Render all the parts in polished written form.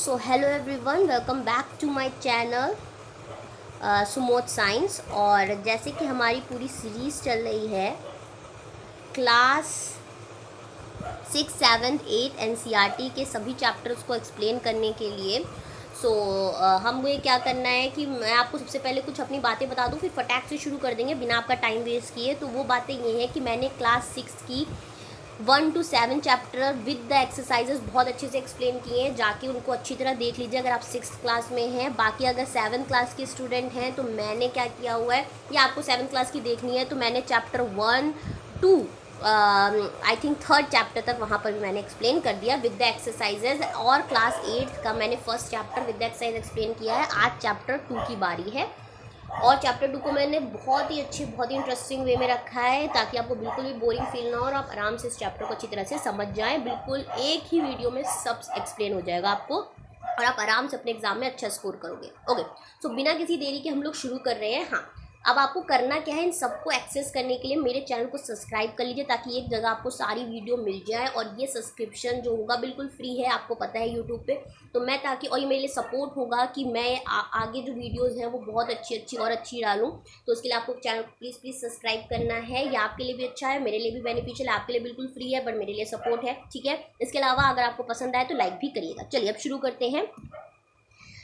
So hello everyone, welcome back to my channel Sumod science. और जैसे कि हमारी पूरी सीरीज़ चल रही है क्लास 6, 7, 8 एनसीईआरटी के सभी चैप्टर्स को एक्सप्लेन करने के लिए। हमें क्या करना है कि मैं आपको सबसे पहले कुछ अपनी बातें बता दूं, फिर फटाक से शुरू कर देंगे बिना आपका टाइम वेस्ट किए। तो वो बातें ये हैं कि मैंने क्लास 6 की 1 to 7 chapter with the exercises बहुत अच्छे से एक्सप्लेन किए हैं। जाके उनको अच्छी तरह देख लीजिए अगर आप 6th क्लास में हैं। बाकी अगर 7th क्लास के स्टूडेंट हैं तो मैंने क्या किया हुआ है, या आपको 7th क्लास की देखनी है तो मैंने chapter 1 to I think 3rd chapter तक वहाँ पर भी मैंने एक्सप्लेन कर दिया विद द एक्सरसाइजेज। और क्लास 8 का मैंने first chapter with the exercise explain किया है। आज चैप्टर 2 की बारी है और चैप्टर 2 को मैंने बहुत ही अच्छे, बहुत ही इंटरेस्टिंग वे में रखा है ताकि आपको बिल्कुल भी बोरिंग फील ना हो और आप आराम से इस चैप्टर को अच्छी तरह से समझ जाएं। बिल्कुल एक ही वीडियो में सब एक्सप्लेन हो जाएगा आपको और आप आराम से अपने एग्जाम में अच्छा स्कोर करोगे। ओके, सो बिना किसी देरी के हम लोग शुरू कर रहे हैं। हाँ, अब आपको करना क्या है, इन सबको एक्सेस करने के लिए मेरे चैनल को सब्सक्राइब कर लीजिए ताकि एक जगह आपको सारी वीडियो मिल जाए। और ये सब्सक्रिप्शन जो होगा बिल्कुल फ्री है, आपको पता है यूट्यूब पे। तो मैं ताकि, और ये मेरे लिए सपोर्ट होगा कि मैं आगे जो वीडियोस हैं वो बहुत अच्छी डालूँ। तो उसके लिए आपको चैनल को प्लीज़ सब्सक्राइब करना है। ये आपके लिए भी अच्छा है, मेरे लिए भी बेनिफिशियल है। आपके लिए बिल्कुल फ्री है बट मेरे लिए सपोर्ट है, ठीक है। इसके अलावा अगर आपको पसंद आए तो लाइक भी करिएगा। चलिए अब शुरू करते हैं।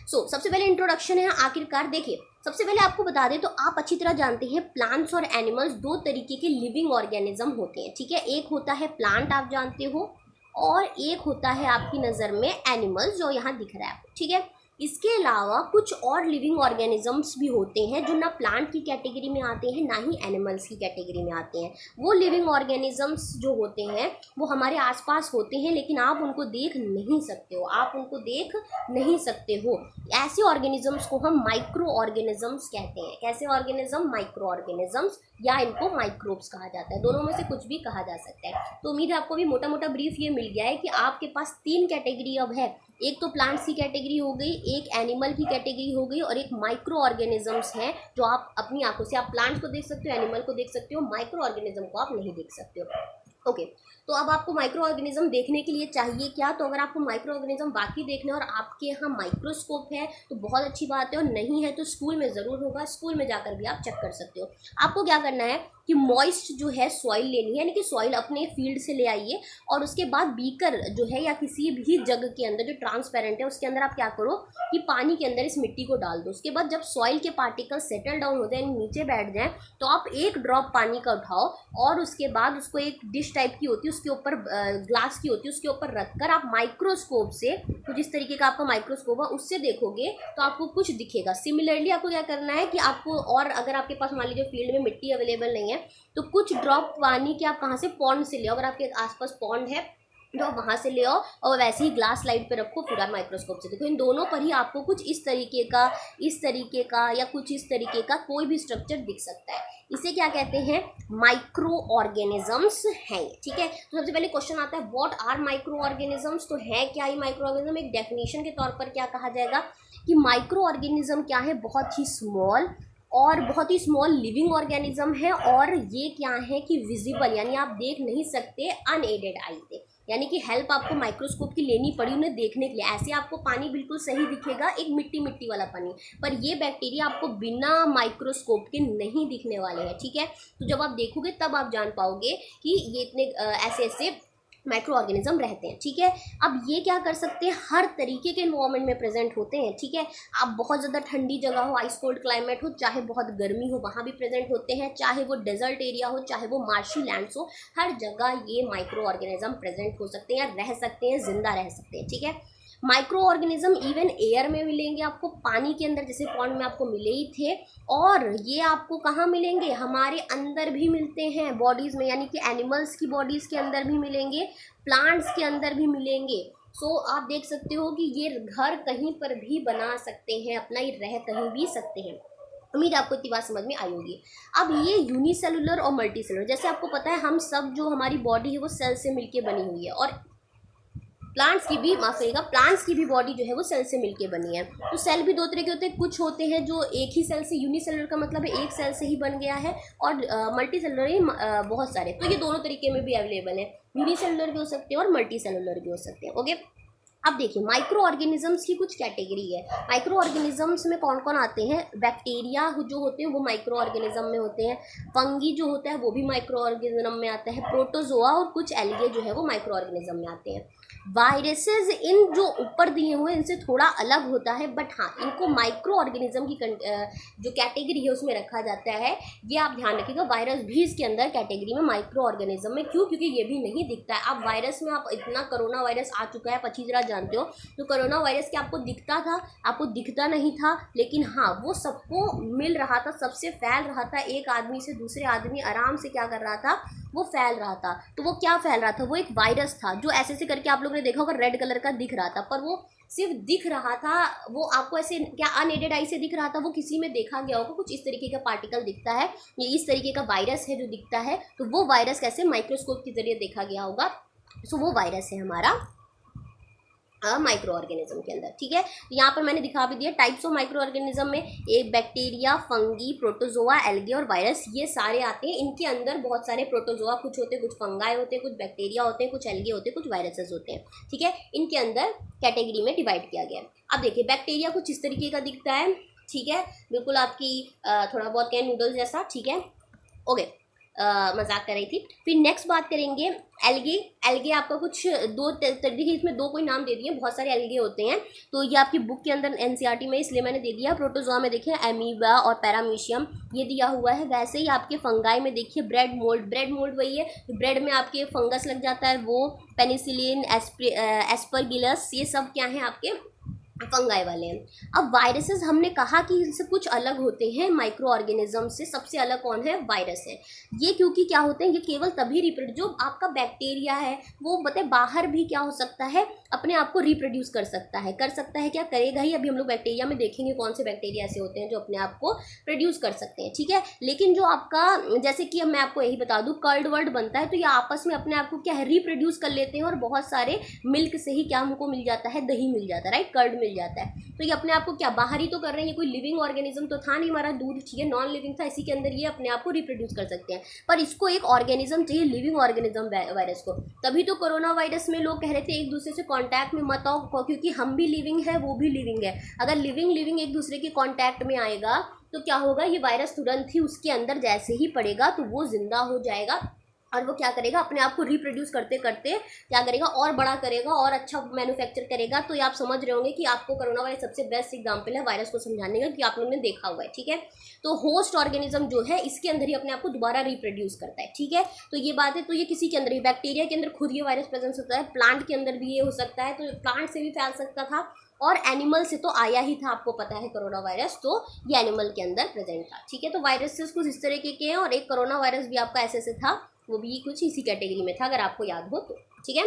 सबसे पहले इंट्रोडक्शन है। आखिरकार देखिए, सबसे पहले आपको बता दें तो आप अच्छी तरह जानते हैं प्लांट्स और एनिमल्स दो तरीके के लिविंग ऑर्गेनिज्म होते हैं, ठीक है। एक होता है प्लांट, आप जानते हो, और एक होता है आपकी नज़र में एनिमल्स जो यहाँ दिख रहा है आपको, ठीक है। इसके अलावा कुछ और लिविंग ऑर्गेनिजम्स भी होते हैं जो ना प्लांट की कैटेगरी में आते हैं ना ही एनिमल्स की कैटेगरी में आते हैं। वो लिविंग ऑर्गेनिजम्स जो होते हैं वो हमारे आसपास होते हैं लेकिन आप उनको देख नहीं सकते हो, आप उनको देख नहीं सकते हो। ऐसे ऑर्गेनिजम्स को हम माइक्रो ऑर्गेनिजम्स कहते हैं। कैसे ऑर्गेनिज्म? माइक्रो ऑर्गेनिजम्स, या इनको माइक्रोब्स कहा जाता है। दोनों में से कुछ भी कहा जा सकता है। तो उम्मीद है आपको भी मोटा मोटा ब्रीफ ये मिल गया है कि आपके पास 3 कैटेगरी अब है। एक तो प्लांट्स की कैटेगरी हो गई, एक एनिमल की कैटेगरी हो गई, और एक माइक्रो ऑर्गेनिजम्स हैं जो आप अपनी आंखों से, आप प्लांट्स को देख सकते हो, एनिमल को देख सकते हो, माइक्रो ऑर्गेनिज्म को आप नहीं देख सकते हो। ओके, तो अब आपको माइक्रो ऑर्गेनिज्म देखने के लिए चाहिए क्या? तो अगर आपको माइक्रो ऑर्गेनिज्म बाकी देखना है और आपके यहाँ माइक्रोस्कोप है तो बहुत अच्छी बात है, और नहीं है तो स्कूल में ज़रूर होगा, स्कूल में जाकर भी आप चेक कर सकते हो। आपको क्या करना है कि मॉइस्ट जो है सॉइल लेनी है, यानी कि सॉइल अपने फील्ड से ले आइए, और उसके बाद बीकर जो है या किसी भी जग के अंदर जो ट्रांसपेरेंट है उसके अंदर आप क्या करो कि पानी के अंदर इस मिट्टी को डाल दो। उसके बाद जब सॉइल के पार्टिकल सेटल डाउन हो जाए, नीचे बैठ जाएं, तो आप एक ड्रॉप पानी का उठाओ और उसके बाद उसको एक डिश टाइप की होती है उसके ऊपर, ग्लास की होती है, उसके ऊपर रखकर आप माइक्रोस्कोप से, तो जिस तरीके का आपका माइक्रोस्कोप है उससे देखोगे तो आपको कुछ दिखेगा। सिमिलरली आपको क्या करना है कि आपको, और अगर आपके पास मान लीजिए फील्ड में मिट्टी अवेलेबल नहीं है तो कुछ ड्रॉप पानी के आप कहाँ से, पॉन्ड से ले आओ। अगर आपके आसपास पॉन्ड है तो आप वहाँ से ले आओ और वैसे ही ग्लास स्लाइड पे रखो, फिर आप माइक्रोस्कोप से देखो। इन दोनों पर ही आपको कुछ इस तरीके का या कुछ इस तरीके का कोई भी स्ट्रक्चर दिख सकता है। इसे क्या कहते हैं? माइक्रो ऑर्गेनिजम्स हैं, ठीक है। तो सबसे पहले क्वेश्चन आता है व्हाट आर माइक्रो ऑर्गेनिजम्स। तो है क्या ये माइक्रो ऑर्गेनिज्म? एक डेफिनेशन के तौर पर क्या कहा जाएगा कि माइक्रो ऑर्गेनिज्म क्या है? बहुत ही स्मॉल और बहुत ही स्मॉल लिविंग ऑर्गेनिज्म है, और ये क्या है कि विजिबल, यानी आप देख नहीं सकते अनएडेड आई से, यानी कि हेल्प आपको माइक्रोस्कोप की लेनी पड़ी उन्हें देखने के लिए। ऐसे आपको पानी बिल्कुल सही दिखेगा, एक मिट्टी वाला पानी, पर ये बैक्टीरिया आपको बिना माइक्रोस्कोप के नहीं दिखने वाले हैं, ठीक है। तो जब आप देखोगे तब आप जान पाओगे कि ये इतने ऐसे माइक्रो ऑर्गेनिज्म रहते हैं, ठीक है। अब ये क्या कर सकते हैं? हर तरीके के इन्वायरमेंट में प्रेजेंट होते हैं, ठीक है। आप बहुत ज़्यादा ठंडी जगह हो, आइस कोल्ड क्लाइमेट हो, चाहे बहुत गर्मी हो, वहाँ भी प्रेजेंट होते हैं, चाहे वो डेजर्ट एरिया हो, चाहे वो मार्शी लैंड्स हो, हर जगह ये माइक्रो ऑर्गेनिज्म प्रेजेंट हो सकते हैं, रह सकते हैं, जिंदा रह सकते हैं, ठीक है। माइक्रो ऑर्गेनिज्म इवन एयर में मिलेंगे आपको, पानी के अंदर जैसे पॉन्ड में आपको मिले ही थे, और ये आपको कहाँ मिलेंगे? हमारे अंदर भी मिलते हैं बॉडीज़ में, यानी कि एनिमल्स की बॉडीज़ के अंदर भी मिलेंगे, प्लांट्स के अंदर भी मिलेंगे। आप देख सकते हो कि ये घर कहीं पर भी बना सकते हैं अपना, ये रह कहीं भी सकते हैं। उम्मीद आपको इतनी बात समझ में आई होगी। अब ये यूनिसेलुलर और मल्टी सेलुलर, जैसे आपको पता है हम सब, जो हमारी बॉडी है वो सेल से मिलके बनी हुई है, और प्लांट्स की भी, माफ करिएगा, प्लांट्स की भी बॉडी जो है वो सेल से मिलके बनी है। तो सेल भी दो तरह के होते हैं, कुछ होते हैं जो एक ही सेल से, यूनिसेलुलर का मतलब है एक सेल से ही बन गया है, और मल्टी सेलुलर ही बहुत सारे। तो ये दोनों तरीके में भी अवेलेबल है, यूनिसेलुलर भी हो सकते हैं और मल्टी सेलुलर भी हो सकते हैं। ओके, अब देखिए माइक्रो ऑर्गेनिजम्स की कुछ कैटेगरी है। माइक्रो ऑर्गेनिजम्स में कौन कौन आते हैं? बैक्टीरिया जो होते हैं वो माइक्रो ऑर्गेनिज्म में होते हैं, फंगी जो होता है वो भी माइक्रो ऑर्गेनिज्म में आता है, प्रोटोजोआ और कुछ एल्गे जो है वो माइक्रो ऑर्गेनिज्म में आते हैं। वायरसेस इन जो ऊपर दिए हुए इनसे थोड़ा अलग होता है, बट हाँ इनको माइक्रो ऑर्गेनिज्म की जो कैटेगरी है उसमें रखा जाता है। ये आप ध्यान रखिएगा, वायरस भी इसके अंदर कैटेगरी में माइक्रो ऑर्गेनिज्म में। क्यों? क्योंकि ये भी नहीं दिखता है। आप वायरस में, आप इतना कोरोना वायरस आ चुका है, आप अच्छी तरह जानते हो, तो कोरोना वायरस क्या आपको दिखता था? आपको दिखता नहीं था, लेकिन हाँ वो सबको मिल रहा था, सबसे फैल रहा था, एक आदमी से दूसरे आदमी आराम से क्या कर रहा था, वो फैल रहा था। तो वो क्या फैल रहा था? वो एक वायरस था जो ऐसे ऐसे करके आप लोगों ने देखा होगा रेड कलर का दिख रहा था, पर वो सिर्फ दिख रहा था, वो आपको ऐसे क्या अनएडेड आई से दिख रहा था, वो किसी में देखा गया होगा कुछ इस तरीके का पार्टिकल दिखता है, ये इस तरीके का वायरस है जो दिखता है, तो वो वायरस कैसे माइक्रोस्कोप के जरिए देखा गया होगा। सो वो वायरस है हमारा माइक्रो ऑर्गेनिज्म के अंदर। ठीक है, यहाँ पर मैंने दिखा भी दिया टाइप्स ऑफ माइक्रो ऑर्गेनिज्म में, एक बैक्टीरिया, फंगी, प्रोटोजोआ, एल्गे और वायरस, ये सारे आते हैं। इनके अंदर बहुत सारे प्रोटोजोआ कुछ होते हैं, कुछ फंगाई होते हैं, कुछ बैक्टीरिया होते हैं, कुछ एल्गे होते हैं, कुछ वायरसेस होते हैं। ठीक है, इनके अंदर कैटेगरी में डिवाइड किया गया है। अब देखिए बैक्टीरिया कुछ इस तरीके का दिखता है। ठीक है, बिल्कुल आपकी थोड़ा बहुत कहें नूडल्स जैसा। ठीक है, ओके, मजाक कर रही थी। फिर नेक्स्ट बात करेंगे एल्गे। एल्गे आपका कुछ दो देखिए, इसमें दो कोई नाम दे दिए, बहुत सारे एल्गे होते हैं, तो ये आपकी बुक के अंदर एनसीईआरटी में इसलिए मैंने दे दिया। प्रोटोजोआ में देखिए एमीबा और पैरामीशियम ये दिया हुआ है। वैसे ही आपके फंगाई में देखिए ब्रेड मोल्ड, ब्रेड मोल्ड वही है, ब्रेड में आपके फंगस लग जाता है, वो पेनिसिलिन, एस्परगिलस, ये सब क्या है आपके फंगाई वाले हैं। अब वायरसेस हमने कहा कि इनसे कुछ अलग होते हैं माइक्रो ऑर्गेनिज्म से। सबसे अलग कौन है? वायरस है। ये क्योंकि क्या होते हैं, ये केवल तभी रिप्रोड्यूस, जो आपका बैक्टीरिया है वो बताए बाहर भी क्या हो सकता है, अपने आप को रिप्रोड्यूस कर सकता है। कर सकता है क्या? करेगा ही। अभी हम लोग बैक्टीरिया में देखेंगे कौन से बैक्टीरिया ऐसे होते हैं जो अपने आप को प्रोड्यूस कर सकते हैं। ठीक है, लेकिन जो आपका, जैसे कि मैं आपको यही बता दूं, कर्ड वर्ड बनता है तो ये आपस में अपने आप को क्या है, रिप्रोड्यूस कर लेते हैं, और बहुत सारे मिल्क से ही क्या हमको मिल जाता है, दही मिल जाता है, राइट, कर्ड मिल जाता है। तो ये अपने आप को क्या बाहर ही तो कर रहे हैं, ये कोई लिविंग ऑर्गेनिज्म तो था नहीं, हमारा दूध ठीक है नॉन लिविंग था, इसी के अंदर ये अपने आप को रिप्रोड्यूस कर सकते हैं। पर इसको एक ऑर्गेनिज्म चाहिए, लिविंग ऑर्गेनिज्म वायरस को। तभी तो कोरोना वायरस में लोग कह रहे थे एक दूसरे से कांटेक्ट में मत आओ, क्योंकि हम भी लिविंग है, वो भी लिविंग है। अगर लिविंग एक दूसरे के कांटेक्ट में आएगा तो क्या होगा, ये वायरस तुरंत ही उसके अंदर जैसे ही पड़ेगा तो वो जिंदा हो जाएगा, और वो क्या करेगा, अपने आप को रिप्रोड्यूस करते करते क्या करेगा, और बड़ा करेगा और अच्छा मैन्युफैक्चर करेगा। तो ये आप समझ रहे होंगे कि आपको कोरोना वायरस सबसे बेस्ट एग्जांपल है वायरस को समझाने का, कि आप लोगों ने देखा हुआ है। ठीक है, तो होस्ट ऑर्गेनिज्म जो है इसके अंदर ही अपने आप को दोबारा रिप्रोड्यूस करता है। ठीक है, तो ये बात है। तो ये किसी के अंदर ही, बैक्टीरिया के अंदर खुद ये वायरस प्रेजेंस होता है, प्लांट के अंदर भी ये हो सकता है, तो प्लांट से भी फैल सकता था, और एनिमल से तो आया ही था, आपको पता है कोरोना वायरस, तो ये एनिमल के अंदर प्रेजेंट था। ठीक है, तो वायरसेस कुछ इस तरीके के हैं, और एक कोरोना वायरस भी आपका ऐसे था, वो भी कुछ इसी कैटेगरी में था, अगर आपको याद हो तो। ठीक है,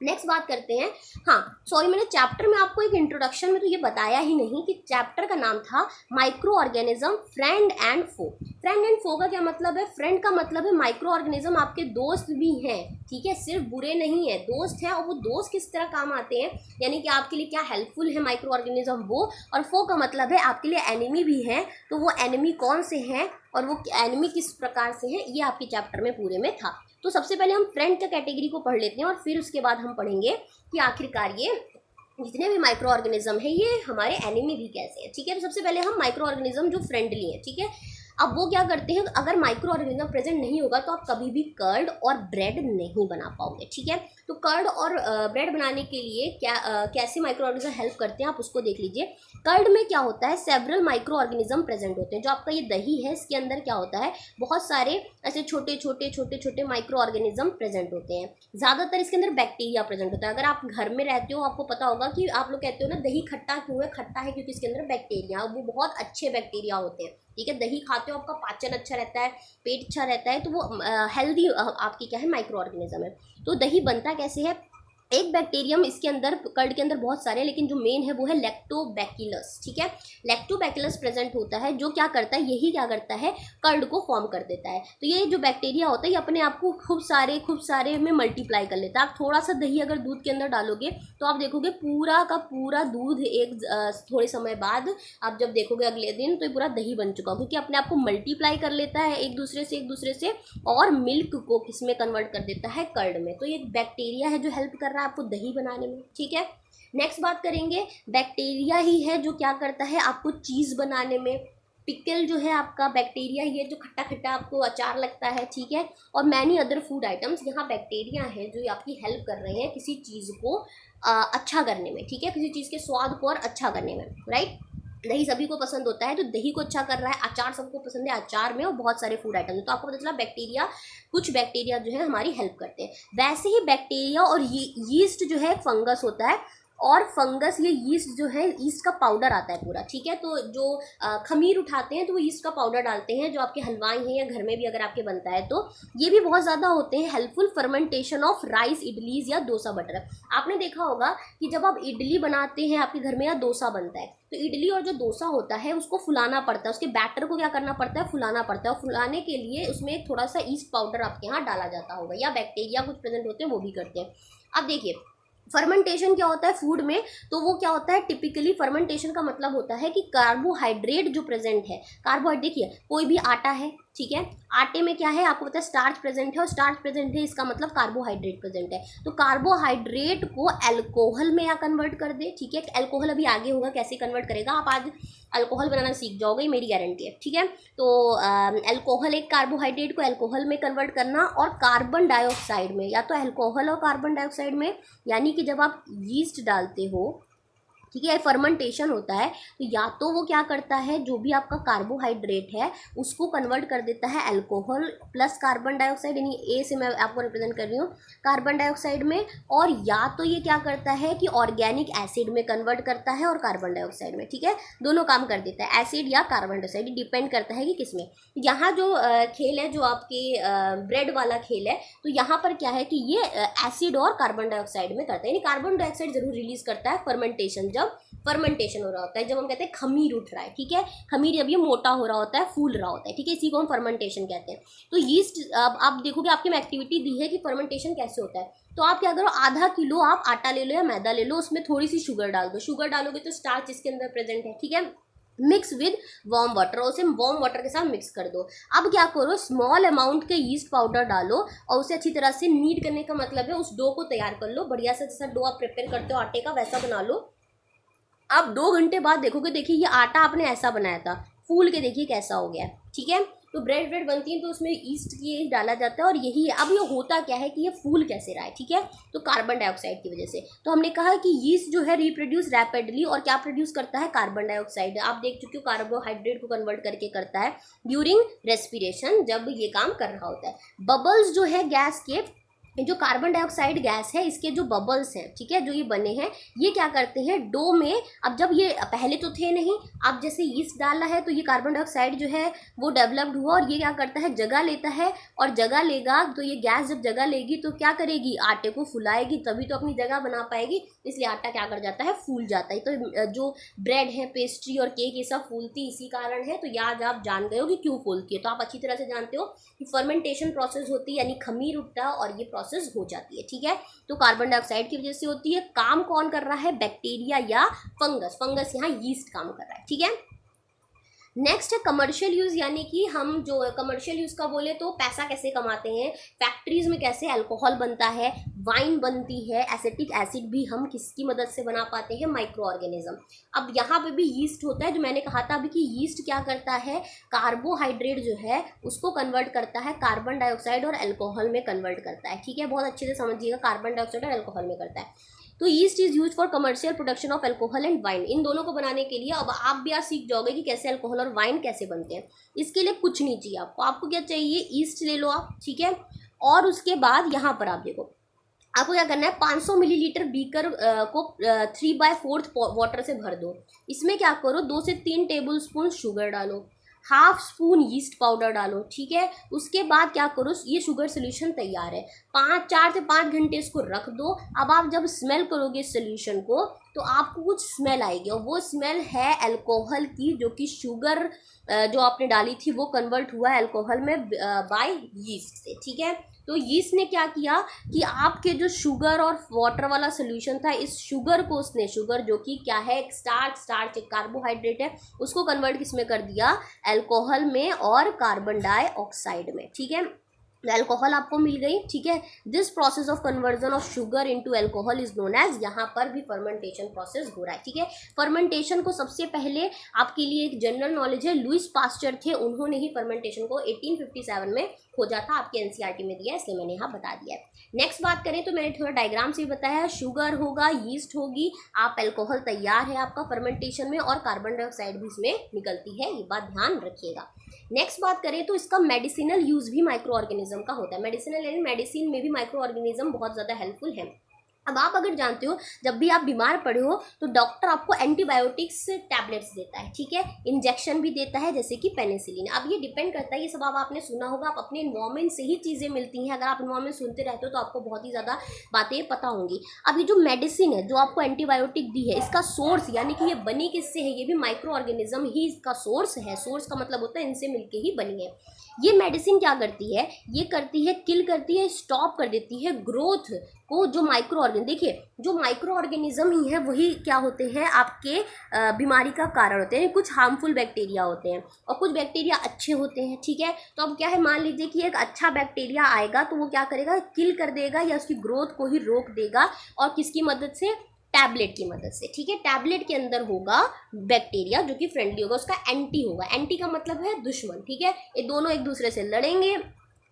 नेक्स्ट बात करते हैं। हाँ सॉरी, मैंने चैप्टर में आपको एक इंट्रोडक्शन में तो ये बताया ही नहीं कि चैप्टर का नाम था micro organism friend and foe. Friend and foe का क्या मतलब है? फ्रेंड का मतलब है माइक्रो ऑर्गेनिज्म आपके दोस्त भी हैं। ठीक है, सिर्फ बुरे नहीं है, दोस्त है, और वो दोस्त किस तरह काम आते हैं, यानी कि आपके लिए क्या हेल्पफुल है माइक्रो ऑर्गेनिज्म वो। और फो का मतलब है आपके लिए एनिमी भी है, तो वो एनिमी कौन से हैं और वो एनिमी किस प्रकार से हैं, ये आपके चैप्टर में पूरे में था। तो सबसे पहले हम फ्रेंड के कैटेगरी को पढ़ लेते हैं, और फिर उसके बाद हम पढ़ेंगे कि आखिरकार ये जितने भी माइक्रो ऑर्गेनिज्म है ये हमारे एनिमी भी कैसे हैं। ठीक है, तो सबसे पहले हम माइक्रो ऑर्गेनिज्म जो फ्रेंडली है। ठीक है, अब वो क्या करते हैं, अगर माइक्रो ऑर्गेनिज्म प्रेजेंट नहीं होगा तो आप कभी भी कर्ड और ब्रेड नहीं बना पाओगे। ठीक है, तो कर्ड और ब्रेड बनाने के लिए कैसे माइक्रो ऑर्गेनिज्म हेल्प करते हैं आप उसको देख लीजिए। कर्ड में क्या होता है, सेवरल माइक्रो ऑर्गेनिज्म प्रेजेंट होते हैं। जो आपका ये दही है इसके अंदर क्या होता है, बहुत सारे ऐसे छोटे छोटे माइक्रो ऑर्गेनिज्म प्रेजेंट होते हैं। ज़्यादातर इसके अंदर बैक्टीरिया प्रेजेंट होता है। अगर आप घर में रहते हो आपको पता होगा कि आप लोग कहते हो ना दही खट्टा क्यों है, खट्टा है क्योंकि इसके अंदर बैक्टीरिया, वो बहुत अच्छे बैक्टीरिया होते हैं। ठीक है, दही खाते हो आपका पाचन अच्छा रहता है, पेट अच्छा रहता है, तो वो हेल्दी आपकी क्या है माइक्रो ऑर्गेनिज्म है। तो दही बनता कैसे है, एक बैक्टीरियम इसके अंदर, कर्ड के अंदर बहुत सारे, लेकिन जो मेन है वो है लैक्टोबैसिलस। ठीक है, लैक्टोबैसिलस प्रेजेंट होता है, जो क्या करता है, यही क्या करता है, कर्ड को फॉर्म कर देता है। तो ये जो बैक्टीरिया होता है ये अपने आप को खूब सारे में मल्टीप्लाई कर लेता है। आप थोड़ा सा दही अगर दूध के अंदर डालोगे तो आप देखोगे पूरा का पूरा दूध एक थोड़े समय बाद आप जब देखोगे अगले दिन तो ये पूरा दही बन चुका हो, क्योंकि अपने आप को मल्टीप्लाई कर लेता है एक दूसरे से, और मिल्क को किसमें कन्वर्ट कर देता है, कर्ड में। तो ये बैक्टीरिया है जो हेल्प कर रहा रहा है आपको दही बनाने में, ठीक है। नेक्स्ट बात करेंगे, बैक्टीरिया ही है जो क्या करता है आपको चीज़ बनाने में। पिकल जो है आपका बैक्टीरिया ही है जो खट्टा खट्टा आपको अचार लगता है, ठीक है। और मैनी अदर फूड आइटम्स, यहाँ बैक्टीरिया है जो आपकी हेल्प कर रहे हैं किसी चीज़ को अच्छा करने में, ठीक है, किसी चीज़ के स्वाद को और अच्छा करने में, राइट। दही सभी को पसंद होता है तो दही को अच्छा कर रहा है, अचार सबको पसंद है अचार में, और बहुत सारे फूड आइटम। तो आपको पता चला बैक्टीरिया, कुछ बैक्टीरिया जो है हमारी हेल्प करते हैं। वैसे ही बैक्टीरिया और यीस्ट जो है फंगस होता है, और फंगस ये यीस्ट जो है, यीस्ट का पाउडर आता है पूरा, ठीक है। तो जो खमीर उठाते हैं तो वो यीस्ट का पाउडर डालते हैं, जो आपके हलवाई हैं या घर में भी अगर आपके बनता है तो ये भी बहुत ज़्यादा होते हैं helpful fermentation of rice, idlis या डोसा बटर। आपने देखा होगा कि जब आप इडली बनाते हैं आपके घर में या डोसा बनता है तो इडली और जो डोसा होता है उसको फुलाना पड़ता है, उसके बैटर को क्या करना पड़ता है, फुलाना पड़ता है। और फुलाने के लिए उसमें थोड़ा सा ईस्ट पाउडर आपके यहाँ डाला जाता होगा, या बैक्टीरिया कुछ प्रेजेंट होते हैं वो भी करते हैं। अब देखिए फर्मेंटेशन क्या होता है फूड में, तो वो क्या होता है, टिपिकली फर्मेंटेशन का मतलब होता है कि कार्बोहाइड्रेट जो प्रेजेंट है, कार्बोहाइड्रेट देखिए कोई भी आटा है, ठीक है, आटे में क्या है आपको पता है स्टार्च प्रेजेंट है, और स्टार्च प्रेजेंट है इसका मतलब कार्बोहाइड्रेट प्रेजेंट है। तो कार्बोहाइड्रेट को अल्कोहल में या कन्वर्ट कर दे, ठीक है। अल्कोहल अभी आगे होगा कैसे कन्वर्ट करेगा, आप आज अल्कोहल बनाना सीख जाओगे, मेरी गारंटी है, ठीक है। तो अल्कोहल, एक कार्बोहाइड्रेट को अल्कोहल में कन्वर्ट करना, और कार्बन डाइऑक्साइड में, या तो अल्कोहल और कार्बन डाइऑक्साइड में, यानी कि जब आप यीस्ट डालते हो, ठीक है, फर्मेंटेशन होता है, तो या तो वो क्या करता है जो भी आपका कार्बोहाइड्रेट है उसको कन्वर्ट कर देता है अल्कोहल प्लस कार्बन डाइऑक्साइड, यानी ए से मैं आपको रिप्रेजेंट कर रही हूँ कार्बन डाइऑक्साइड में, और या तो ये क्या करता है कि ऑर्गेनिक एसिड में कन्वर्ट करता है और कार्बन डाइऑक्साइड में, ठीक है, दोनों काम कर देता है, एसिड या कार्बन डाइऑक्साइड, डिपेंड करता है कि किसमें। यहाँ जो खेल है जो आपके ब्रेड वाला खेल है, तो यहाँ पर क्या है कि ये एसिड और कार्बन डाइऑक्साइड में करता है, यानी कार्बन डाइऑक्साइड जरूर रिलीज करता है फर्मेंटेशन, जब फर्मेंटेशन हो रहा होता है, जब हम कहते हैं खमीर उठ रहा है, ठीक है, खमीर जब ये मोटा हो रहा होता है, फूल रहा होता है, ठीक है, इसी को हम फर्मेंटेशन कहते हैं। तो यीस्ट, अब आप देखोगे आपके में एक्टिविटी दी है कि फर्मेंटेशन कैसे होता है, तो आप क्या करो, आधा किलो आप आटा ले लो या मैदा ले लो, उसमें थोड़ी सी शुगर डाल दो, शुगर डालोगे तो स्टार्च इसके अंदर प्रेजेंट है, ठीक है, मिक्स विद वार्म वाटर, और उसे वार्म वाटर के साथ मिक्स कर दो। अब क्या करो, स्मॉल अमाउंट के यीस्ट पाउडर डालो और उसे अच्छी तरह से नीड करने का मतलब है उस डो को तैयार कर लो, बढ़िया से, जैसा डो आप प्रिपेयर करते हो आटे का वैसा बना लो। अब 2 घंटे बाद देखोगे, देखिए ये आटा आपने ऐसा बनाया था, फूल के देखिए कैसा हो गया, ठीक है। तो ब्रेड बनती है तो उसमें ईस्ट की डाला जाता है, और यही है। अब ये होता क्या है कि ये फूल कैसे रहा है, ठीक है, तो कार्बन डाइऑक्साइड की वजह से। तो हमने कहा कि यीस्ट जो है रिप्रोड्यूस रैपिडली, और क्या प्रोड्यूस करता है, कार्बन डाइऑक्साइड, आप देख चुके हो कार्बोहाइड्रेट को कन्वर्ट करके करता है ड्यूरिंग रेस्पिरेशन, जब ये काम कर रहा होता है। बबल्स जो है गैस के, जो कार्बन डाइऑक्साइड गैस है, इसके जो बबल्स हैं, ठीक है, जो ये बने हैं, ये क्या करते हैं डो में, अब जब ये पहले तो थे नहीं, अब जैसे यीस्ट डाला है तो ये कार्बन डाइऑक्साइड जो है वो डेवलप्ड हुआ, और ये क्या करता है जगह लेता है, और जगह लेगा तो ये गैस जब जगह लेगी तो क्या करेगी, आटे को फुलाएगी, तभी तो अपनी जगह बना पाएगी, इसलिए आटा क्या कर जाता है, फूल जाता है। तो जो ब्रेड है, पेस्ट्री और केक, ये सब फूलती इसी कारण है। तो याद आप जान गए हो कि क्यों फूलती है, तो आप अच्छी तरह से जानते हो कि फर्मेंटेशन प्रोसेस होती है, यानी खमीर उठता है और ये प्रोसेस हो जाती है, ठीक है। तो कार्बन डाइऑक्साइड की वजह से होती है। काम कौन कर रहा है, बैक्टीरिया या फंगस, फंगस यहाँ यीस्ट काम कर रहा है, ठीक है। नेक्स्ट है कमर्शियल यूज़, यानी कि हम जो कमर्शियल यूज़ का बोले तो पैसा कैसे कमाते हैं, फैक्ट्रीज में कैसे अल्कोहल बनता है, वाइन बनती है, एसिटिक एसिड भी हम किसकी मदद से बना पाते हैं, माइक्रो ऑर्गेनिज्म। अब यहाँ पे भी यीस्ट होता है, जो मैंने कहा था अभी कि यीस्ट क्या करता है, कार्बोहाइड्रेट जो है उसको कन्वर्ट करता है कार्बन डाइऑक्साइड और अल्कोहल में कन्वर्ट करता है, ठीक है, बहुत अच्छे से समझिएगा, कार्बन डाइऑक्साइड और अल्कोहल में करता है। तो yeast is use for commercial production of alcohol and wine, इन दोनों को बनाने के लिए। अब आप भी आज सीख जाओगे कि कैसे अल्कोहल और वाइन कैसे बनते हैं। इसके लिए कुछ नहीं चाहिए आपको क्या चाहिए, ईस्ट ले लो आप, ठीक है, और उसके बाद यहाँ पर आप देखो आपको क्या करना है, 500 मिलीलीटर बीकर को 3/4 वाटर से भर दो, इसमें क्या करो 2 से 3 टेबल स्पून शुगर डालो, हाफ स्पून यीस्ट पाउडर डालो, ठीक है। उसके बाद क्या करो, ये शुगर सोल्यूशन तैयार है, 4 से 5 घंटे इसको रख दो। अब आप जब स्मेल करोगे इस सोल्यूशन को तो आपको कुछ स्मेल आएगी, और वो स्मेल है अल्कोहल की, जो कि शुगर जो आपने डाली थी वो कन्वर्ट हुआ है अल्कोहल में बाय यीस्ट से, ठीक है। तो यीस्ट ने क्या किया कि आपके जो शुगर और वाटर वाला सोल्यूशन था, इस शुगर को उसने, शुगर जो कि क्या है, एक स्टार्च एक कार्बोहाइड्रेट है, उसको कन्वर्ट किस में कर दिया, अल्कोहल में और कार्बन डाइऑक्साइड में, ठीक है। अल्कोहल आपको मिल गई, ठीक है। This process of conversion of sugar into alcohol is known as, यहाँ पर भी फर्मेंटेशन प्रोसेस हो रहा है, ठीक है। फर्मेंटेशन को सबसे पहले, आपके लिए एक जनरल नॉलेज है, लुइस पास्चर थे, उन्होंने ही फर्मेंटेशन को 1857 में खोजा था, आपके एनसीईआरटी में दिया है, इसलिए मैंने यहाँ बता दिया है। नेक्स्ट बात करें तो मैंने थोड़ा डायग्राम से भी बताया, शुगर होगा, यीस्ट होगी, आप अल्कोहल तैयार है आपका फर्मेंटेशन में, और कार्बन डाइऑक्साइड भी इसमें निकलती है, ये बात ध्यान रखिएगा। नेक्स्ट बात करें तो इसका मेडिसिनल यूज भी माइक्रो ऑर्गेनिज्म का होता है, मेडिसिनल यानी मेडिसिन में भी माइक्रो ऑर्गेनिज्म बहुत ज़्यादा हेल्पफुल है। अब आप अगर जानते हो, जब भी आप बीमार पड़े हो तो डॉक्टर आपको एंटीबायोटिक्स टैबलेट्स देता है, ठीक है, इंजेक्शन भी देता है जैसे कि पेनिसिलिन। अब ये डिपेंड करता है, ये सब अब आपने सुना होगा, आप अपने इन्वायरमेंट से ही चीज़ें मिलती हैं, अगर आप इन्वायरमेंट सुनते रहते हो तो आपको बहुत ही ज़्यादा बातें पता होंगी। अब ये जो मेडिसिन है जो आपको एंटीबायोटिक दी है, इसका सोर्स यानी कि ये बनी किससे है, ये भी माइक्रो ऑर्गेनिज्म ही इसका सोर्स है। सोर्स का मतलब होता है इनसे मिलके ही बनी है। ये मेडिसिन क्या करती है, ये करती है, किल करती है, स्टॉप कर देती है ग्रोथ को, जो माइक्रो ऑर्गेन, देखिए जो माइक्रो ऑर्गेनिज्म ही है वही क्या होते हैं, आपके बीमारी का कारण होते हैं। कुछ हार्मफुल बैक्टीरिया होते हैं और कुछ बैक्टीरिया अच्छे होते हैं, ठीक है। तो अब क्या है, मान लीजिए कि एक अच्छा बैक्टीरिया आएगा तो वो क्या करेगा, किल कर देगा या उसकी ग्रोथ को ही रोक देगा, और किसकी मदद से, टैबलेट की मदद से, ठीक है। टैबलेट के अंदर होगा बैक्टीरिया जो कि फ्रेंडली होगा, उसका एंटी होगा, एंटी का मतलब है दुश्मन, ठीक है। ये दोनों एक दूसरे से लड़ेंगे,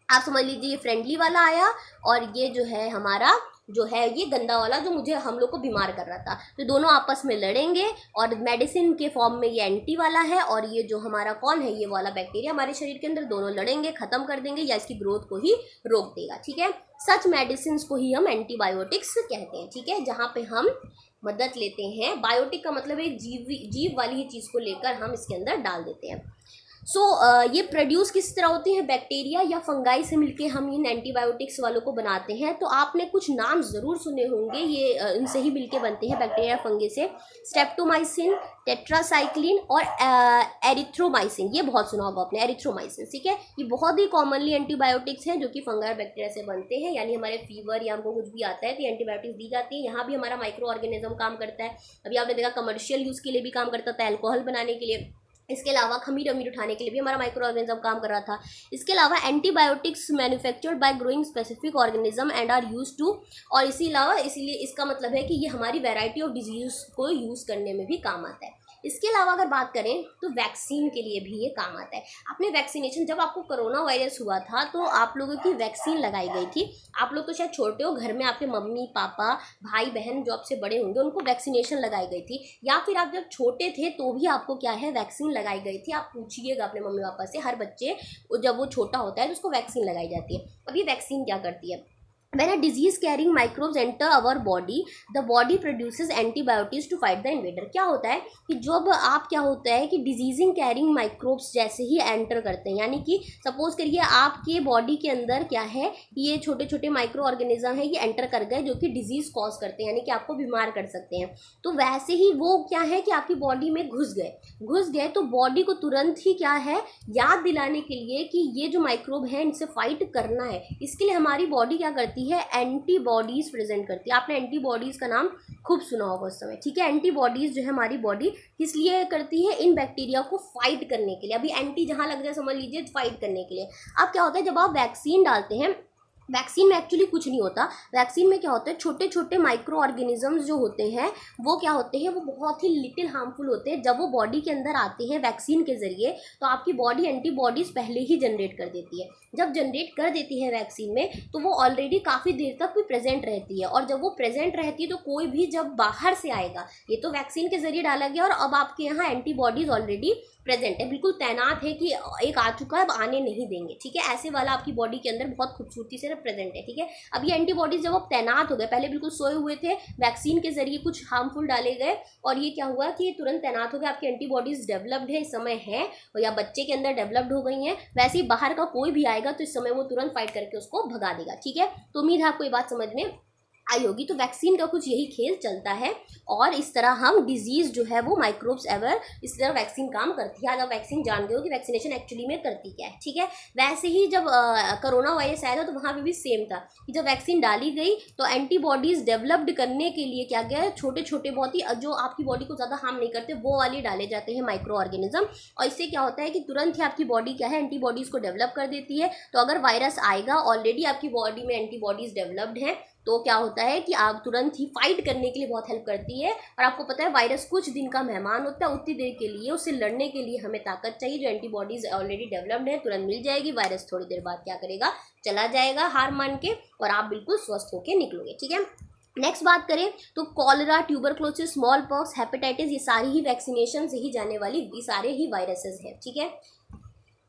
आप समझ लीजिए ये फ्रेंडली वाला आया और ये जो है हमारा जो है ये गंदा वाला जो मुझे हम लोग को बीमार कर रहा था, तो दोनों आपस में लड़ेंगे और मेडिसिन के फॉर्म में ये एंटी वाला है और ये जो हमारा कौन है, ये वाला बैक्टीरिया हमारे शरीर के अंदर, दोनों लड़ेंगे, खत्म कर देंगे या इसकी ग्रोथ को ही रोक देगा, ठीक है। सच मेडिसिन को ही हम एंटीबायोटिक्स कहते हैं, ठीक है, जहाँ पे हम मदद लेते हैं। बायोटिक का मतलब एक जीव वाली ही चीज़ को लेकर हम इसके अंदर डाल देते हैं। ये प्रोड्यूस किस तरह होती हैं, बैक्टीरिया या फंगाई से मिलके हम इन एंटीबायोटिक्स वालों को बनाते हैं। तो आपने कुछ नाम ज़रूर सुने होंगे, ये इनसे ही मिलके बनते हैं, बैक्टीरिया फंगी से। स्ट्रेप्टोमाइसिन, टेट्रासाइक्लिन और एरिथ्रोमाइसिन, ये बहुत सुना होगा आपने, एरिथ्रोमाइसिन, ठीक है। ये बहुत ही कॉमनली एंटीबायोटिक्स हैं जो कि फंगाई और बैक्टीरिया से बनते हैं, यानी हमारे फीवर या हमको कुछ भी आता है तो ये एंटीबायोटिक्स दी जाती है। यहाँ भी हमारा माइक्रो ऑर्गेनिज्म काम करता है। अभी आपने देखा कमर्शियल यूज़ के लिए भी काम करता था, अल्कोहल बनाने के लिए, इसके अलावा खमीर अमीर उठाने के लिए भी हमारा माइक्रो ऑर्गेनिज्म काम कर रहा था। इसके अलावा antibiotics manufactured by growing specific organism and are used to, और इसी अलावा इसीलिए इसका मतलब है कि ये हमारी वैरायटी ऑफ डिजीज को यूज़ करने में भी काम आता है। इसके अलावा अगर बात करें तो वैक्सीन के लिए भी ये काम आता है। आपने वैक्सीनेशन, जब आपको कोरोना वायरस हुआ था तो आप लोगों की वैक्सीन लगाई गई थी। आप लोग तो शायद छोटे हो, घर में आपके मम्मी पापा भाई बहन जो आपसे बड़े होंगे उनको वैक्सीनेशन लगाई गई थी, या फिर आप जब छोटे थे तो भी आपको क्या है, वैक्सीन लगाई गई थी। आप पूछिएगा अपने मम्मी पापा से, हर बच्चे जब वो छोटा होता है तो उसको वैक्सीन लगाई जाती है। अब ये वैक्सीन क्या करती है, when a disease carrying microbes enter our body, the body produces antibiotics to fight the invader। क्या होता है कि जब आप क्या होता है कि डिजीजिंग कैरिंग माइक्रोब्स जैसे ही एंटर करते हैं, यानी कि सपोज करिए आपके बॉडी के अंदर क्या है, ये छोटे छोटे माइक्रो ऑर्गेनिज्म है, ये एंटर कर गए जो कि डिजीज कॉज करते हैं, यानी कि आपको बीमार कर सकते हैं। तो वैसे ही वो क्या है कि आपकी बॉडी में घुस गए तो बॉडी को तुरंत ही क्या है, याद दिलाने के लिए कि ये जो माइक्रोब है इनसे फाइट करना है, इसके लिए हमारी बॉडी क्या करती है, एंटीबॉडीज प्रेजेंट करती है। आपने एंटीबॉडीज का नाम खूब सुना होगा उस समय, ठीक है। एंटीबॉडीज जो है हमारी बॉडी किस लिए करती है, इन बैक्टीरिया को फाइट करने के लिए। अभी एंटी जहां लग जाए समझ लीजिए फाइट करने के लिए। अब क्या होता है, जब आप वैक्सीन डालते हैं, वैक्सीन में एक्चुअली कुछ नहीं होता। वैक्सीन में क्या होता है, छोटे छोटे माइक्रो ऑर्गेनिजम्स जो होते हैं वो क्या होते हैं, वो बहुत ही लिटिल हार्मफुल होते हैं। जब वो बॉडी के अंदर आते हैं वैक्सीन के ज़रिए तो आपकी बॉडी एंटीबॉडीज़ पहले ही जनरेट कर देती है। जब जनरेट कर देती है वैक्सीन में तो वो ऑलरेडी काफ़ी देर तक भी प्रेजेंट रहती है, और जब वो प्रेजेंट रहती है तो कोई भी जब बाहर से आएगा, ये तो वैक्सीन के ज़रिए डाला गया और अब आपके यहाँ एंटीबॉडीज़ ऑलरेडी प्रेजेंट है, बिल्कुल तैनात है कि एक आ चुका है अब आने नहीं देंगे, ठीक है। ऐसे वाला आपकी बॉडी के अंदर बहुत खूबसूरती से प्रेजेंट है, ठीक है। अब ये एंटीबॉडीज जब अब तैनात हो गए, पहले बिल्कुल सोए हुए थे, वैक्सीन के जरिए कुछ हार्मफुल डाले गए और ये क्या हुआ कि ये तुरंत तैनात हो गए, आपकी एंटीबॉडीज डेवलप्ड है इस समय है, या बच्चे के अंदर डेवलप्ड हो गई हैं। वैसे ही बाहर का कोई भी आएगा तो इस समय वो तुरंत फाइट करके उसको भगा देगा, ठीक है। तो उम्मीद है आपको ये बात समझ में आई होगी। तो वैक्सीन का कुछ यही खेल चलता है और इस तरह हम डिजीज़ जो है वो माइक्रोब्स एवर इस तरह वैक्सीन काम करती है। आज आप वैक्सीन जान गए हो कि वैक्सीनेशन एक्चुअली में करती क्या है, ठीक है। वैसे ही जब कोरोना वायरस आया था तो वहाँ पे भी सेम था कि जब वैक्सीन डाली गई तो एंटीबॉडीज़ डेवलप्ड करने के लिए क्या गया है, छोटे छोटे बहुत ही जो आपकी बॉडी को ज़्यादा हार्म नहीं करते वो वाले डाले जाते हैं माइक्रो ऑर्गेनिज्म। और इससे क्या होता है कि तुरंत ही आपकी बॉडी क्या है, एंटीबॉडीज़ को डेवलप कर देती है। तो अगर वायरस आएगा, ऑलरेडी आपकी बॉडी में एंटीबॉडीज़ डेवलप्ड हैं, तो क्या होता है कि आप तुरंत ही फाइट करने के लिए बहुत हेल्प करती है। और आपको पता है वायरस कुछ दिन का मेहमान होता है, उतनी देर के लिए उससे लड़ने के लिए हमें ताकत चाहिए। जो एंटीबॉडीज ऑलरेडी डेवलप्ड है तुरंत मिल जाएगी, वायरस थोड़ी देर बाद क्या करेगा, चला जाएगा हार मान के, और आप बिल्कुल स्वस्थ होकर निकलोगे, ठीक है। नेक्स्ट बात करें तो cholera, tuberculosis, small pox, hepatitis, ये सारी ही वैक्सीनेशन से ही जाने वाली ये सारे ही वायरसेस हैं, ठीक है।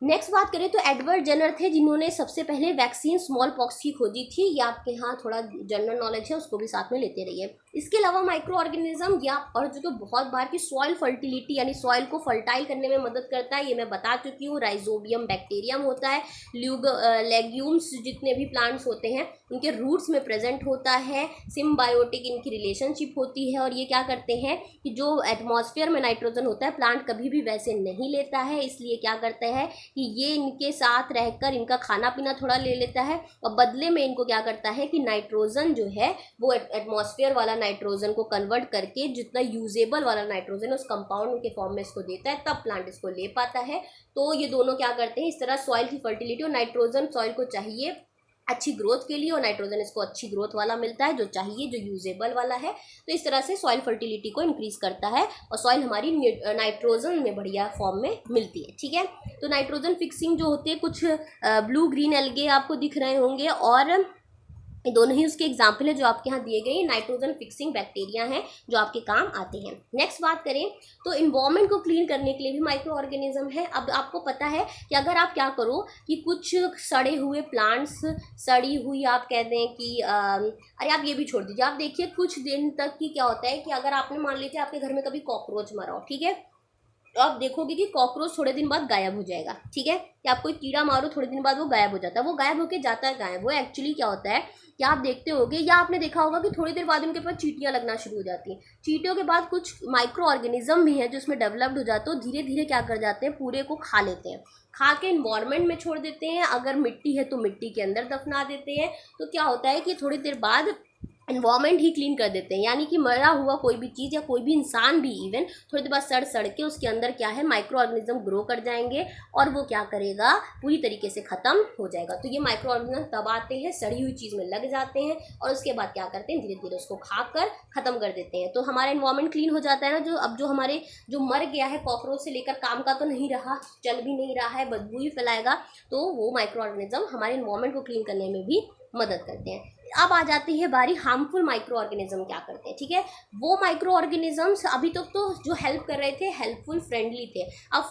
नेक्स्ट बात करें तो एडवर्ड जेनर थे जिन्होंने सबसे पहले वैक्सीन स्मॉल पॉक्स की खोजी थी। ये आपके यहाँ थोड़ा जनरल नॉलेज है, उसको भी साथ में लेते रहिए। इसके अलावा माइक्रो ऑर्गेनिज्म या पढ़ चुके हो बहुत बार की सॉइल फर्टिलिटी यानी सॉइल को फर्टाइल करने में मदद करता है, ये मैं बता चुकी हूँ। राइजोबियम बैक्टीरियम होता है, लेग्यूम्स जितने भी प्लांट्स होते हैं उनके रूट्स में प्रेजेंट होता है, सिम्बायोटिक इनकी रिलेशनशिप होती है। और ये क्या करते हैं कि जो एटमॉस्फेयर में नाइट्रोजन होता है प्लांट कभी भी वैसे नहीं लेता है, इसलिए क्या करता है कि ये इनके साथ रहकर इनका खाना पीना थोड़ा ले लेता है और बदले में इनको क्या करता है कि नाइट्रोजन जो है वो एटमॉस्फेयर वाला नाइट्रोजन को कन्वर्ट करके जितना यूजेबल वाला नाइट्रोजन उस कंपाउंड के फॉर्म में इसको देता है, तब प्लांट इसको ले पाता है। तो ये दोनों क्या करते हैं, इस तरह सॉइल की फर्टिलिटी, और नाइट्रोजन सॉइल को चाहिए अच्छी ग्रोथ के लिए और नाइट्रोजन इसको अच्छी ग्रोथ वाला मिलता है जो चाहिए, जो यूजेबल वाला है। तो इस तरह से सॉइल फर्टिलिटी को इंक्रीज करता है और सॉइल हमारी नाइट्रोजन में बढ़िया फॉर्म में मिलती है, ठीक है। तो नाइट्रोजन फिक्सिंग जो होती है, कुछ ब्लू ग्रीन एल्गे आपको दिख रहे होंगे और दोनों ही उसके एग्जाम्पल है जो आपके यहाँ दिए गए नाइट्रोजन फिक्सिंग बैक्टीरिया हैं जो आपके काम आते हैं। नेक्स्ट बात करें तो इन्वायरमेंट को क्लीन करने के लिए भी माइक्रो ऑर्गेनिज्म है। अब आपको पता है कि अगर आप क्या करो कि कुछ सड़े हुए प्लांट्स, सड़ी हुई आप कहते हैं कि अरे आप ये भी छोड़ दीजिए, आप देखिए कुछ दिन तक की क्या होता है कि अगर आपने मान लीजिए आपके घर में कभी कॉकरोच मरा हो, ठीक है, तो आप देखोगे कि कॉकरोच थोड़े दिन बाद गायब हो जाएगा, ठीक है। या आप कोई कीड़ा मारो थोड़े दिन बाद वो गायब हो जाता है, वो गायब होके जाता है गायब। वो एक्चुअली क्या होता है कि आप देखते होगे या आपने देखा होगा कि थोड़ी देर बाद उनके पास चींटियां लगना शुरू हो जाती हैं। चींटियों के बाद कुछ माइक्रो ऑर्गेनिज्म भी है जो उसमें डेवलप्ड हो जाते हैं, धीरे धीरे क्या कर जाते हैं, पूरे को खा लेते हैं, खा के इन्वायरमेंट में छोड़ देते हैं। अगर मिट्टी है तो मिट्टी के अंदर दफना देते हैं। तो क्या होता है कि थोड़ी देर बाद इन्वायरमेंट ही क्लीन कर देते हैं, यानी कि मरा हुआ कोई भी चीज़ या कोई भी इंसान भी इवन थोड़ी देर बाद सड़ के उसके अंदर क्या है माइक्रो ऑर्गेनिज्म ग्रो कर जाएंगे और वो क्या करेगा, पूरी तरीके से ख़त्म हो जाएगा। तो ये माइक्रो ऑर्गेनिज्म तब आते हैं, सड़ी हुई चीज़ में लग जाते हैं और उसके बाद क्या करते हैं, धीरे धीरे उसको खाकर ख़त्म कर देते हैं। तो हमारा इन्वायरमेंट क्लीन हो जाता है ना। जो अब जो हमारे जो मर गया है कॉकरोच से लेकर काम का तो नहीं रहा, चल भी नहीं रहा है, बदबू ही फैलाएगा, तो वो माइक्रो ऑर्गेनिज्म हमारे इन्वायरमेंट को क्लीन करने में भी मदद करते हैं। अब आ जाती है बारी हार्मफुल माइक्रो ऑर्गेनिज्म क्या करते हैं, ठीक है। वो माइक्रो ऑर्गेनिजम्स अभी तक तो जो हेल्प कर रहे थे हेल्पफुल फ्रेंडली थे। अब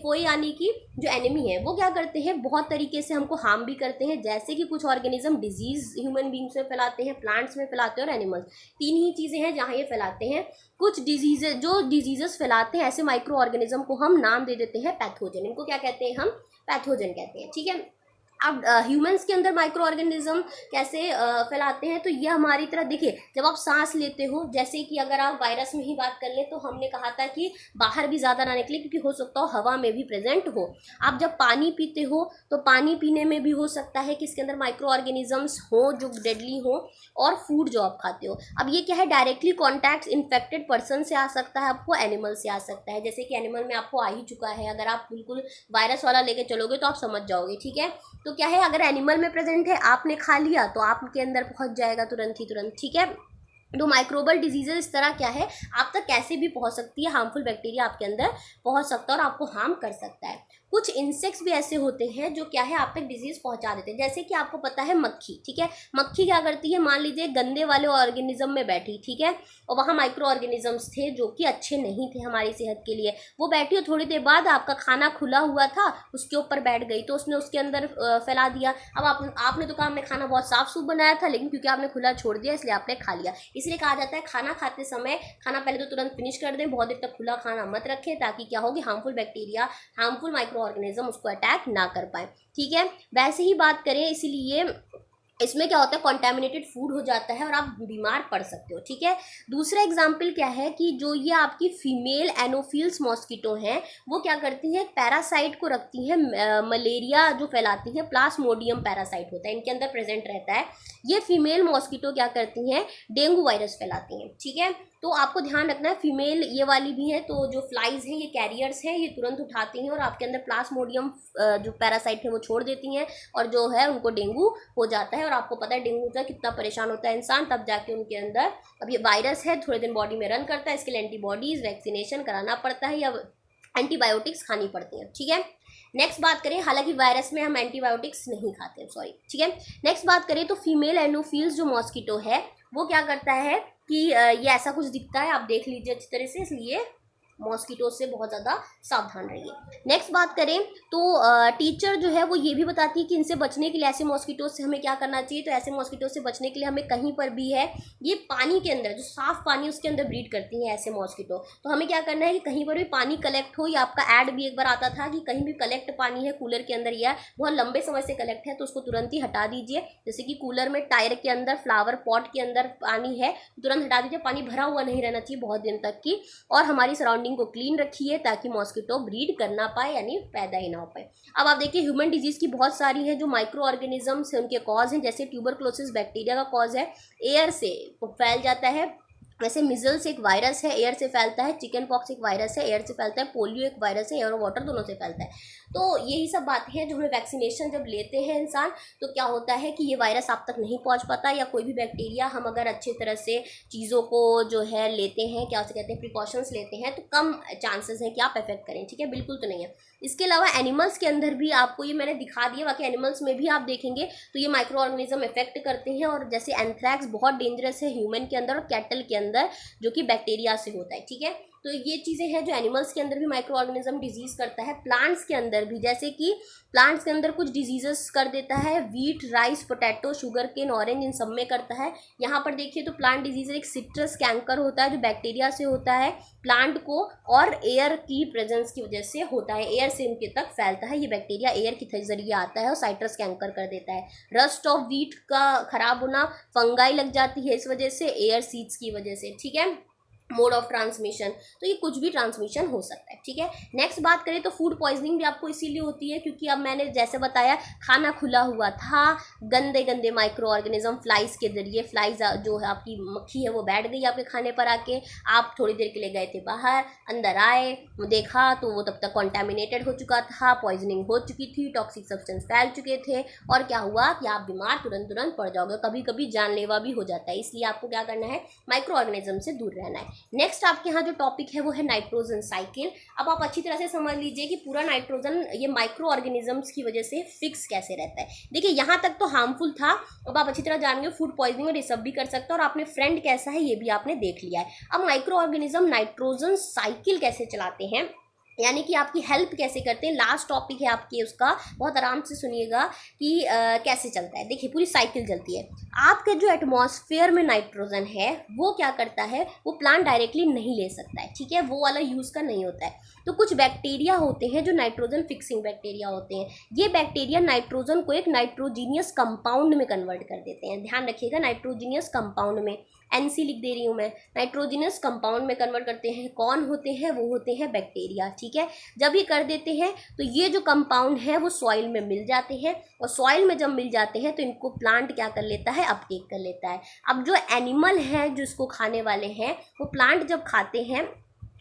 फोई यानी कि जो एनिमी है वो क्या करते हैं, बहुत तरीके से हमको हार्म भी करते हैं। जैसे कि कुछ ऑर्गेनिज्म डिजीज ह्यूमन बींग्स में फैलाते हैं, प्लांट्स में फैलाते हैं और एनिमल्स, तीन ही चीज़ें हैं जहाँ ये फैलाते हैं। कुछ डिजीजेस फैलाते हैं ऐसे माइक्रो ऑर्गेनिज्म को हम नाम दे देते हैं पैथोजन। इनको क्या कहते हैं, हम पैथोजन कहते हैं, ठीक है। अब ह्यूमंस के अंदर माइक्रो ऑर्गेनिज्म कैसे फैलाते हैं, तो ये हमारी तरह देखिए, जब आप सांस लेते हो, जैसे कि अगर आप वायरस में ही बात कर ले तो हमने कहा था कि बाहर भी ज़्यादा ना निकले क्योंकि हो सकता हो हवा में भी प्रेजेंट हो। आप जब पानी पीते हो तो पानी पीने में भी हो सकता है कि इसके अंदर माइक्रो ऑर्गेनिजम्स हो जो डेडली हो, और फूड जो आप खाते हो। अब ये क्या है, डायरेक्टली कॉन्टैक्ट इन्फेक्टेड पर्सन से आ सकता है, आपको एनिमल से आ सकता है। जैसे कि एनिमल में आपको आ ही चुका है, अगर आप बिल्कुल वायरस वाला लेके चलोगे तो आप समझ जाओगे, ठीक है। तो क्या है, अगर एनिमल में प्रेजेंट है, आपने खा लिया तो आपके अंदर पहुंच जाएगा तुरंत ही तुरंत, ठीक है। तो माइक्रोबल डिजीजेज इस तरह क्या है, आप तक कैसे भी पहुंच सकती है, हार्मफुल बैक्टीरिया आपके अंदर पहुंच सकता है और आपको हार्म कर सकता है। कुछ इंसेक्ट्स भी ऐसे होते हैं जो क्या है आप तक डिजीज पहुंचा देते हैं। जैसे कि आपको पता है मक्खी, ठीक है। मक्खी क्या करती है, मान लीजिए गंदे वाले ऑर्गेनिज्म में बैठी, ठीक है, और वहाँ माइक्रो ऑर्गेनिजम्स थे जो कि अच्छे नहीं थे हमारी सेहत के लिए। वो बैठी और थोड़ी देर बाद आपका खाना खुला हुआ था उसके ऊपर बैठ गई, तो उसने उसके अंदर फैला दिया। अब आपने तो कहा हमने खाना बहुत साफ सुफ बनाया था, लेकिन क्योंकि आपने खुला छोड़ दिया इसलिए आपने खा लिया। इसलिए कहा जाता है खाना खाते समय खाना पहले तो तुरंत फिनिश कर दें, बहुत देर तक खुला खाना मत रखें, ताकि क्या होगी, harmful bacteria, harmful micro organism उसको अटैक ना कर पाए, ठीक है। वैसे ही बात करें, इसीलिए इसमें क्या होता है, कॉन्टेमिनेटेड फूड हो जाता है और आप बीमार पड़ सकते हो, ठीक है। दूसरा एग्जाम्पल क्या है कि जो ये आपकी फीमेल एनोफिल्स मॉस्किटो हैं, वो क्या करती हैं, पैरासाइट को रखती हैं, मलेरिया जो फैलाती हैं, प्लाज्मोडियम पैरासाइट होता है इनके अंदर प्रेजेंट रहता है। ये फीमेल मॉस्किटो क्या करती हैं, डेंगू वायरस फैलाती हैं, ठीक है। तो आपको ध्यान रखना है, फीमेल ये वाली भी है, तो जो फ्लाइज हैं ये कैरियर्स हैं, ये तुरंत उठाती हैं और आपके अंदर प्लाज्मोडियम जो पैरासाइट है वो छोड़ देती हैं और जो है उनको डेंगू हो जाता है। और आपको पता है डेंगू का कितना परेशान होता है इंसान, तब जाके उनके अंदर, अब ये वायरस है थोड़े दिन बॉडी में रन करता है, इसके लिए एंटीबॉडीज, वैक्सीनेशन कराना पड़ता है या एंटीबायोटिक्स खानी पड़ती हैं, ठीक है। नेक्स्ट बात करें, हालांकि वायरस में हम एंटीबायोटिक्स नहीं खाते, सॉरी, ठीक है। नेक्स्ट बात करें तो फीमेल एनोफिल्स जो मॉस्किटो है वो क्या करता है कि ये ऐसा कुछ दिखता है, आप देख लीजिए अच्छी तरह से, इसलिए मॉस्किटो से बहुत ज़्यादा सावधान रहिए। नेक्स्ट बात करें तो टीचर जो है वो ये भी बताती है कि इनसे बचने के लिए, ऐसे मॉस्किटो से हमें क्या करना चाहिए। तो ऐसे मॉस्किटो से बचने के लिए हमें कहीं पर भी है, ये पानी के अंदर, जो साफ पानी उसके अंदर ब्रीड करती हैं ऐसे मॉस्किटो, तो हमें क्या करना है कि कहीं पर भी पानी कलेक्ट हो, या आपका ऐड भी एक बार आता था कि कहीं भी कलेक्ट पानी है कूलर के अंदर या बहुत लंबे समय से कलेक्ट है, तो उसको तुरंत ही हटा दीजिए। जैसे कि कूलर में टायर के अंदर, फ्लावर पॉट के अंदर पानी है, तुरंत हटा दीजिए, पानी भरा हुआ नहीं रहना चाहिए बहुत दिन तक की। और हमारी सराउंडिंग को क्लीन रखिए ताकि मॉस्किटो ब्रीड कर ना पाए, यानी पैदा ही ना हो पाए। अब आप देखिए ह्यूमन डिजीज की बहुत सारी है जो माइक्रो ऑर्गेनिजम्स है, उनके कॉज हैं, जैसे ट्यूबरक्लोसिस बैक्टीरिया का कॉज है, एयर से फैल जाता है। वैसे मिजल्स एक वायरस है, एयर से फैलता है। चिकन पॉक्स एक वायरस है, एयर से फैलता है। पोलियो एक वायरस है, एयर और वाटर दोनों से फैलता है। तो यही सब बातें हैं जो हमें वैक्सीनेशन जब लेते हैं इंसान, तो क्या होता है कि ये वायरस आप तक नहीं पहुंच पाता, या कोई भी बैक्टीरिया हम अगर अच्छी तरह से चीज़ों को जो है लेते हैं, क्या उसे कहते हैं, प्रिकॉशंस लेते हैं, तो कम चांसेस हैं कि आप अफेक्ट करें, ठीक है, बिल्कुल तो नहीं है। इसके अलावा एनिमल्स के अंदर भी आपको ये मैंने दिखा दिया, बाकी एनिमल्स में भी आप देखेंगे तो ये माइक्रो ऑर्गेनिज्म इफेक्ट करते हैं। और जैसे एंथ्रैक्स बहुत डेंजरस है ह्यूमन के अंदर और कैटल के अंदर, जो कि बैक्टीरिया से होता है, ठीक है। तो ये चीज़ें हैं जो एनिमल्स के अंदर भी माइक्रो ऑर्गेनिज्म डिजीज करता है। प्लांट्स के अंदर भी, जैसे कि प्लांट्स के अंदर कुछ डिजीजेस कर देता है, wheat, rice, potato, sugar cane, orange, इन सब में करता है। यहाँ पर देखिए तो प्लांट डिजीज एक सिट्रस कैंकर होता है जो बैक्टीरिया से होता है प्लांट को, और एयर की प्रेजेंस की वजह से होता है, एयर से इनके तक फैलता है। ये बैक्टीरिया एयर के जरिए आता है और साइट्रस कैंकर कर देता है। रस्ट ऑफ वीट का खराब होना, फंगाई लग जाती है इस वजह से, एयर सीड्स की वजह से, ठीक है। मोड ऑफ ट्रांसमिशन, तो ये कुछ भी ट्रांसमिशन हो सकता है, ठीक है। नेक्स्ट बात करें तो फूड पॉइजनिंग भी आपको इसीलिए होती है क्योंकि अब मैंने जैसे बताया खाना खुला हुआ था, गंदे गंदे माइक्रो ऑर्गेनिज्म फ्लाइज के जरिए, फ्लाइज जो है आपकी मक्खी है वो बैठ गई आपके खाने पर आके, आप थोड़ी देर के लिए गए थे बाहर, अंदर आए, देखा तो वो तब तक कॉन्टेमिनेटेड हो चुका था, पॉइजनिंग हो चुकी थी, टॉक्सिक सब्सटेंस फैल चुके थे, और क्या हुआ कि आप बीमार तुरंत पड़ जाओगे, कभी कभी जानलेवा भी हो जाता है। इसलिए आपको क्या करना है, माइक्रो ऑर्गेनिज्म से दूर रहना है। नेक्स्ट आपके यहाँ जो टॉपिक है वो है नाइट्रोजन साइकिल। अब आप अच्छी तरह से समझ लीजिए कि पूरा नाइट्रोजन ये माइक्रो ऑर्गेनिजम्स की वजह से फिक्स कैसे रहता है। देखिए यहाँ तक तो हार्मफुल था, अब आप अच्छी तरह जान गए फूड पॉइजनिंग और ये सब भी कर सकता है, और आपने फ्रेंड कैसा है ये भी आपने देख लिया है। अब माइक्रो ऑर्गेनिज्म नाइट्रोजन साइकिल कैसे चलाते हैं, यानी कि आपकी हेल्प कैसे करते हैं, लास्ट टॉपिक है आपके, उसका बहुत आराम से सुनिएगा कि कैसे चलता है। देखिए पूरी साइकिल चलती है। आपके जो एटमॉस्फेयर में नाइट्रोजन है वो क्या करता है, वो प्लांट डायरेक्टली नहीं ले सकता है, ठीक है, वो वाला यूज़ का नहीं होता है। तो कुछ बैक्टीरिया होते हैं जो नाइट्रोजन फिक्सिंग बैक्टीरिया होते हैं। ये बैक्टीरिया नाइट्रोजन को एक नाइट्रोजीनियस कंपाउंड में कन्वर्ट कर देते हैं। ध्यान रखिएगा, नाइट्रोजीनियस कंपाउंड में, NC लिख दे रही हूँ मैं, नाइट्रोजीनियस कंपाउंड में कन्वर्ट करते हैं। कौन होते हैं, वो होते हैं बैक्टीरिया, ठीक है। जब ये कर देते हैं तो ये जो कंपाउंड है वो सॉइल में मिल जाते हैं, और सॉइल में जब मिल जाते हैं तो इनको प्लांट क्या कर लेता है, अपटेक कर लेता है। अब जो एनिमल हैं जो इसको खाने वाले हैं, वो प्लांट जब खाते हैं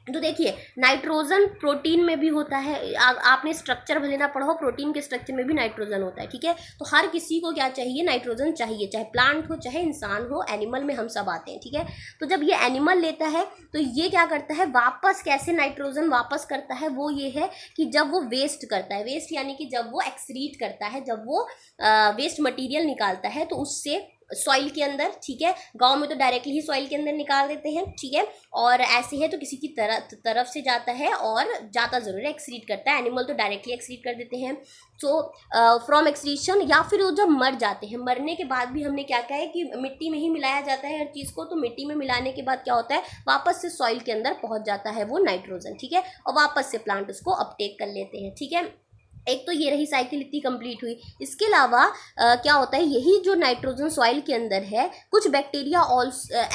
तो देखिए नाइट्रोजन प्रोटीन में भी होता है, आपने स्ट्रक्चर भले ना पढ़ा हो, प्रोटीन के स्ट्रक्चर में भी नाइट्रोजन होता है, ठीक है। तो हर किसी को क्या चाहिए, नाइट्रोजन चाहिए, चाहे प्लांट हो चाहे इंसान हो, एनिमल में हम सब आते हैं, ठीक है। तो जब ये एनिमल लेता है तो ये क्या करता है, वापस कैसे नाइट्रोजन वापस करता है, वो ये है कि जब वो वेस्ट करता है, वेस्ट यानी कि जब वो एक्सक्रीट करता है, जब वो वेस्ट मटीरियल निकालता है, तो उससे सॉइल के अंदर, ठीक है, गांव में तो डायरेक्टली ही सॉइल के अंदर निकाल देते हैं, ठीक है, और ऐसे है तो किसी की तरफ से जाता है और जाता जरूर है, एक्सक्रीट करता है। एनिमल तो डायरेक्टली एक्सक्रीट कर देते हैं। सो फ्रॉम एक्सक्रीशन, या फिर वो जब मर जाते हैं, मरने के बाद भी हमने क्या कहा है कि मिट्टी में ही मिलाया जाता है हर चीज़ को, तो मिट्टी में मिलाने के बाद क्या होता है, वापस से सॉइल के अंदर पहुंच जाता है वो नाइट्रोजन, ठीक है, और वापस से प्लांट उसको अपटेक कर लेते हैं, ठीक है। एक तो ये रही साइकिल इतनी कंप्लीट हुई। इसके अलावा क्या होता है, यही जो नाइट्रोजन सॉइल के अंदर है, कुछ बैक्टीरिया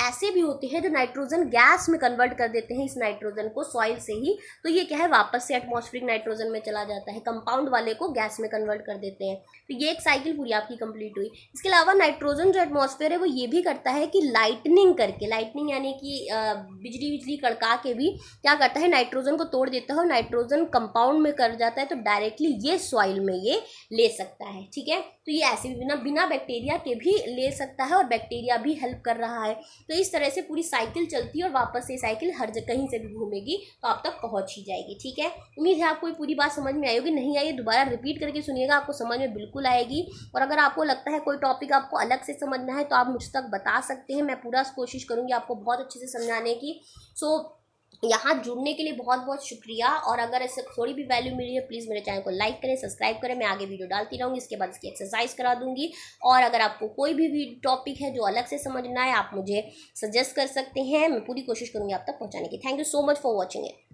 ऐसे भी होते हैं जो नाइट्रोजन गैस में कन्वर्ट कर देते हैं इस नाइट्रोजन को सॉइल से ही। तो ये क्या है, वापस से एटमॉस्फेरिक नाइट्रोजन में चला जाता है, कंपाउंड वाले को गैस में कन्वर्ट कर देते हैं। तो ये एक साइकिल पूरी आपकी कंप्लीट हुई। इसके अलावा नाइट्रोजन जो एटमॉस्फेयर है वो ये भी करता है कि लाइटनिंग करके, लाइटनिंग यानी कि बिजली बिजली कड़का के भी क्या करता है, नाइट्रोजन को तोड़ देता है और नाइट्रोजन कंपाउंड में कर जाता है, तो डायरेक्टली ये सॉइल में ये ले सकता है। ठीक है, तो ये ऐसे भी बिना बिना बैक्टीरिया के भी ले सकता है और बैक्टीरिया भी हेल्प कर रहा है। तो इस तरह से पूरी साइकिल चलती है और वापस से साइकिल हर जगह कहीं से भी घूमेगी तो आप तक पहुंच ही जाएगी। ठीक है, उम्मीद है आपको पूरी बात समझ में आई होगी। नहीं आई दोबारा रिपीट करके सुनिएगा, आपको समझ में बिल्कुल आएगी। और अगर आपको लगता है कोई टॉपिक आपको अलग से समझना है तो आप मुझ तक बता सकते हैं, मैं पूरा कोशिश करूँगी आपको बहुत अच्छे से समझाने की। सो यहाँ जुड़ने के लिए बहुत बहुत शुक्रिया। और अगर इससे थोड़ी भी वैल्यू मिली है प्लीज़ मेरे चैनल को लाइक करें, सब्सक्राइब करें। मैं आगे वीडियो डालती रहूँगी, इसके बाद इसकी एक्सरसाइज करा दूंगी। और अगर आपको कोई भी टॉपिक है जो अलग से समझना है आप मुझे सजेस्ट कर सकते हैं, मैं पूरी कोशिश करूँगी आप तक पहुँचाने की। Thank you so much for watching it.